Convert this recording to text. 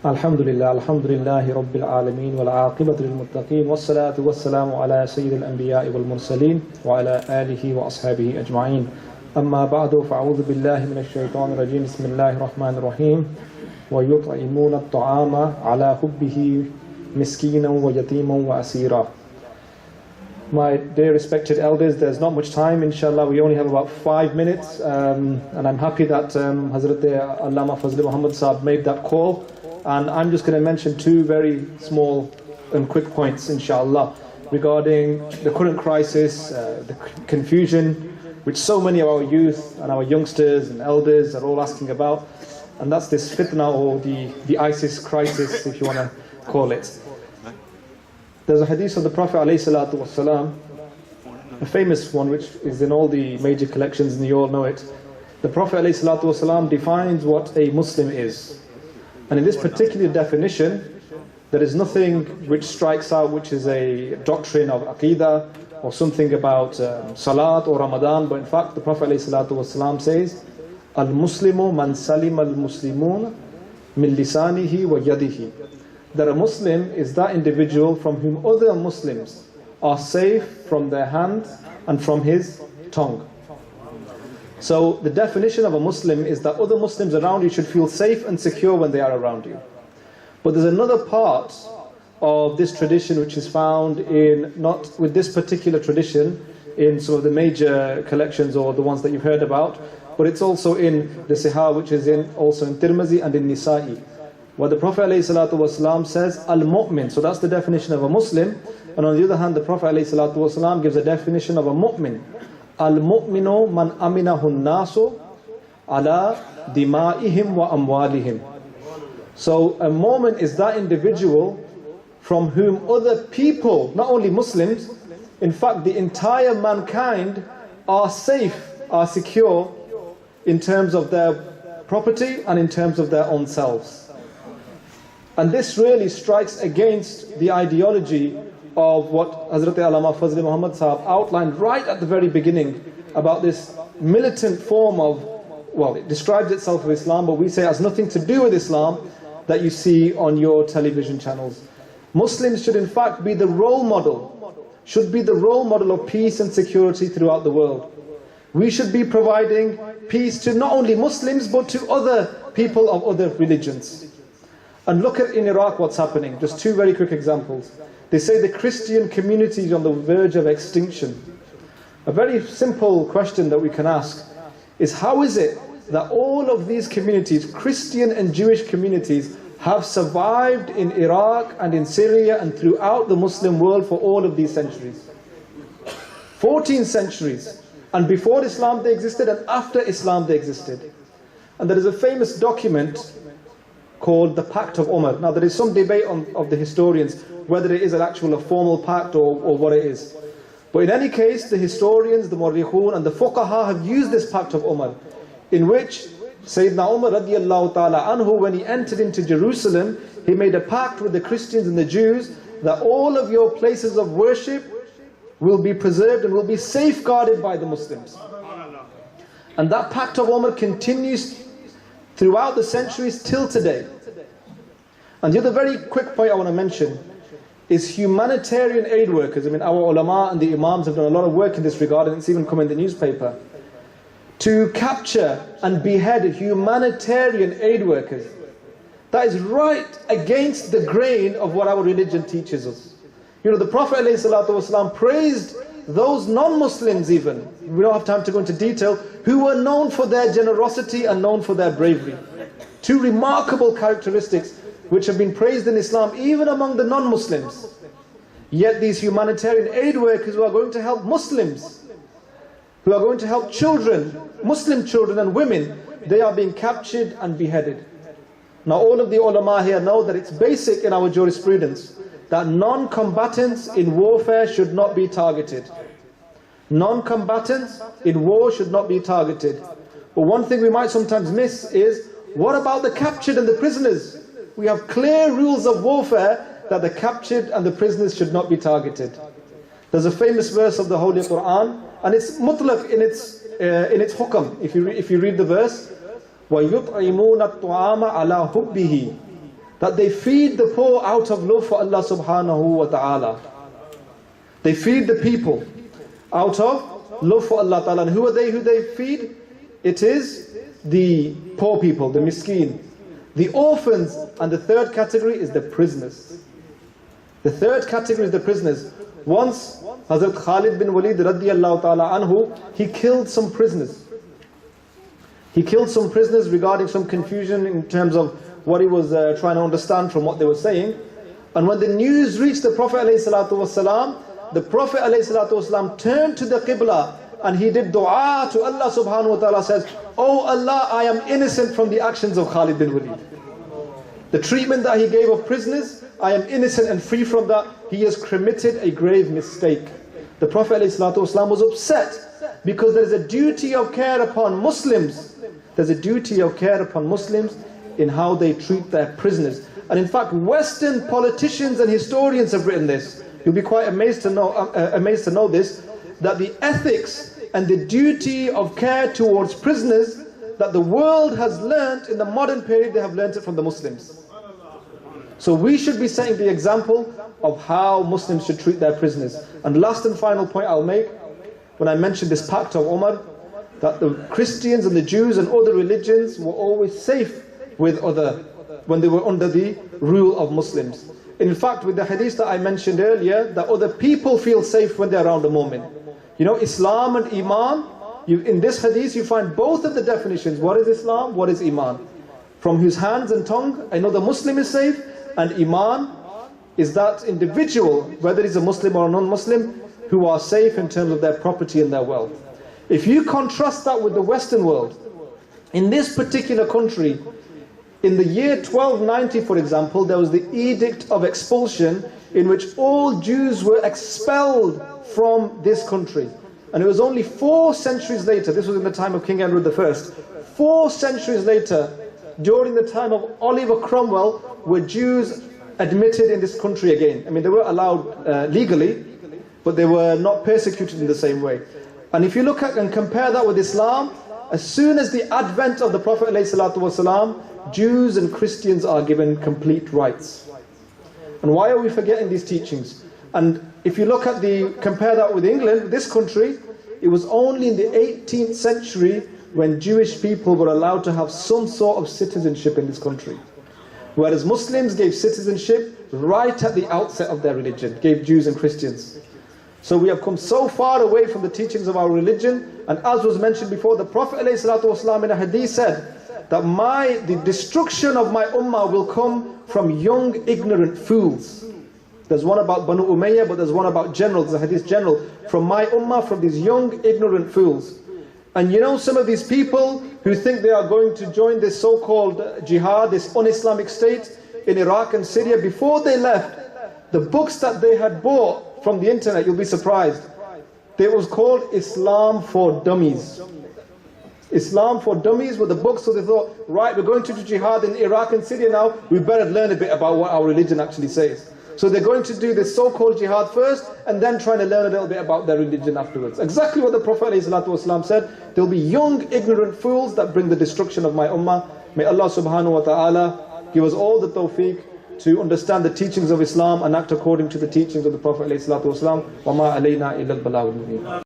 Alhamdulillah, alhamdulillahi rabbil alameen, wal aqibatu lil muttaqeen, wassalatu wassalamu ala sayyidil anbiya'i wal mursaleen, wa ala alihi wa ashabihi ajma'een. Amma ba'du, fa'udhu billahi minash shaitanir rajim, bismillahir rahmanir rahim. Wa yut'imuna at-ta'ama ala hubbihi miskinan wa yatiman wa asira. My dear respected elders, there's not much time, inshallah. We only have about 5 minutes, and I'm happy that Hazrat Allama Fazli Muhammad Saab made that call. And I'm just going to mention two very small and quick points, inshallah, regarding the current crisis, the confusion which so many of our youth and our youngsters and elders are all asking about. And that's this fitna, or the ISIS crisis, if you want to call it. There's a hadith of the Prophet ﷺ, a famous one which is in all the major collections and you all know it. The Prophet ﷺ defines what a Muslim is. And in this particular definition, there is nothing which strikes out which is a doctrine of Aqidah or something about Salat or Ramadan, but in fact the Prophet ﷺ says, Al-Muslimu man salim al-Muslimun min lisanihi wa yadihi. That a Muslim is that individual from whom other Muslims are safe from their hands and from his tongue. So the definition of a Muslim is that other Muslims around you should feel safe and secure when they are around you. But there's another part of this tradition which is found in, not with this particular tradition, in some of the major collections or the ones that you've heard about, but it's also in the Sihah, which is also in Tirmizi and in Nisa'i. Where the Prophet ﷺ says, Al-Mu'min, so that's the definition of a Muslim. And on the other hand, the Prophet ﷺ gives a definition of a Mu'min. Al-Mu'minu man aminahu nasu ala dima'ihim wa amwalihim. So a Mu'min is that individual from whom other people, not only Muslims, in fact the entire mankind are safe, are secure in terms of their property and in terms of their own selves. And this really strikes against the ideology of what Hazrat Allama Fazli Muhammad Sahab outlined right at the very beginning about this militant form of, well, it describes itself with Islam, but we say it has nothing to do with Islam, that you see on your television channels. Muslims should in fact be the role model, should be the role model of peace and security throughout the world. We should be providing peace to not only Muslims but to other people of other religions. And look at in Iraq what's happening. Just two very quick examples. They say the Christian community is on the verge of extinction. A very simple question that we can ask is, how is it that all of these communities, Christian and Jewish communities, have survived in Iraq and in Syria and throughout the Muslim world for all of these centuries? 14 centuries. And before Islam they existed, and after Islam they existed. And there is a famous document called the Pact of Umar. Now there is some debate of the historians whether it is a formal pact or what it is. But in any case, the historians, the Mu'arrikhun and the Fuqaha have used this Pact of Umar, in which Sayyidina Umar radiyallahu ta'ala anhu, when he entered into Jerusalem, he made a pact with the Christians and the Jews that all of your places of worship will be preserved and will be safeguarded by the Muslims. And that Pact of Umar continues throughout the centuries till today. And the other very quick point I want to mention is humanitarian aid workers. I mean, our ulama and the imams have done a lot of work in this regard, and it's even come in the newspaper. To capture and behead humanitarian aid workers. That is right against the grain of what our religion teaches us. You know, the Prophet ﷺ praised those non-Muslims even, we don't have time to go into detail, who were known for their generosity and known for their bravery. Two remarkable characteristics which have been praised in Islam even among the non-Muslims. Yet these humanitarian aid workers who are going to help Muslims, who are going to help children, Muslim children and women, they are being captured and beheaded. Now all of the ulama here know that it's basic in our jurisprudence that non-combatants in warfare should not be targeted. Non-combatants in war should not be targeted. But one thing we might sometimes miss is, what about the captured and the prisoners? We have clear rules of warfare that the captured and the prisoners should not be targeted. There's a famous verse of the Holy Quran, and it's mutlaq in its hukam. If you read the verse, وَيُطْعِمُونَ الطُّعَامَ عَلَى حُبِّهِ that they feed the poor out of love for Allah subhanahu wa ta'ala. They feed the people out of love for Allah ta'ala. And who are they who they feed? It is the poor people, the miskeen, the orphans, and the third category is the prisoners. The third category is the prisoners. Once Hazrat Khalid bin Walid radiyallahu ta'ala anhu, he killed some prisoners. He killed some prisoners regarding some confusion in terms of what he was trying to understand from what they were saying. And when the news reached the Prophet ﷺ, the Prophet ﷺ turned to the Qibla and he did dua to Allah subhanahu wa ta'ala, says, "Oh Allah, I am innocent from the actions of Khalid bin Walid. The treatment that he gave of prisoners, I am innocent and free from that. He has committed a grave mistake." The Prophet ﷺ was upset because there is a duty of care upon Muslims. There's a duty of care upon Muslims in how they treat their prisoners. And in fact, Western politicians and historians have written this. You'll be quite amazed to know this, that the ethics and the duty of care towards prisoners that the world has learnt in the modern period, they have learnt it from the Muslims. So we should be setting the example of how Muslims should treat their prisoners. And last and final point I'll make, when I mentioned this pact of Umar, that the Christians and the Jews and other religions were always safe with when they were under the rule of Muslims. In fact, with the hadith that I mentioned earlier, that other people feel safe when they're around a mu'min. You know, Islam and Iman, in this hadith you find both of the definitions. What is Islam? What is Iman? From whose hands and tongue I know the Muslim is safe, and Iman is that individual, whether he's a Muslim or a non-Muslim, who are safe in terms of their property and their wealth. If you contrast that with the Western world, in this particular country, in the year 1290, for example, there was the Edict of Expulsion, in which all Jews were expelled from this country. And it was only 4 centuries later, this was in the time of King Edward I, 4 centuries later, during the time of Oliver Cromwell, were Jews admitted in this country again. I mean, they were allowed legally, but they were not persecuted in the same way. And if you look at and compare that with Islam, as soon as the advent of the Prophet ﷺ, Jews and Christians are given complete rights. And why are we forgetting these teachings? And if you look at compare that with England, this country, it was only in the 18th century when Jewish people were allowed to have some sort of citizenship in this country. Whereas Muslims gave citizenship right at the outset of their religion, gave Jews and Christians. So we have come so far away from the teachings of our religion, and as was mentioned before, the Prophet ﷺ in a hadith said that the destruction of my ummah will come from young ignorant fools. There's one about Banu Umayyah, but there's one about generals, the hadith general, from my ummah, from these young ignorant fools. And you know, some of these people who think they are going to join this so-called jihad, this un-Islamic state in Iraq and Syria, before they left, the books that they had bought from the internet, you'll be surprised, it was called Islam for Dummies. Islam for Dummies were the books, so they thought, right, we're going to do jihad in Iraq and Syria now, we better learn a bit about what our religion actually says. So they're going to do this so-called jihad first, and then trying to learn a little bit about their religion afterwards. Exactly what the Prophet ﷺ said, there'll be young ignorant fools that bring the destruction of my ummah. May Allah subhanahu wa ta'ala give us all the tawfiq to understand the teachings of Islam and act according to the teachings of the Prophet ﷺ. وَمَا عَلَيْنَا إِلَّا الْبَلَاغُ الْمُبِينُ.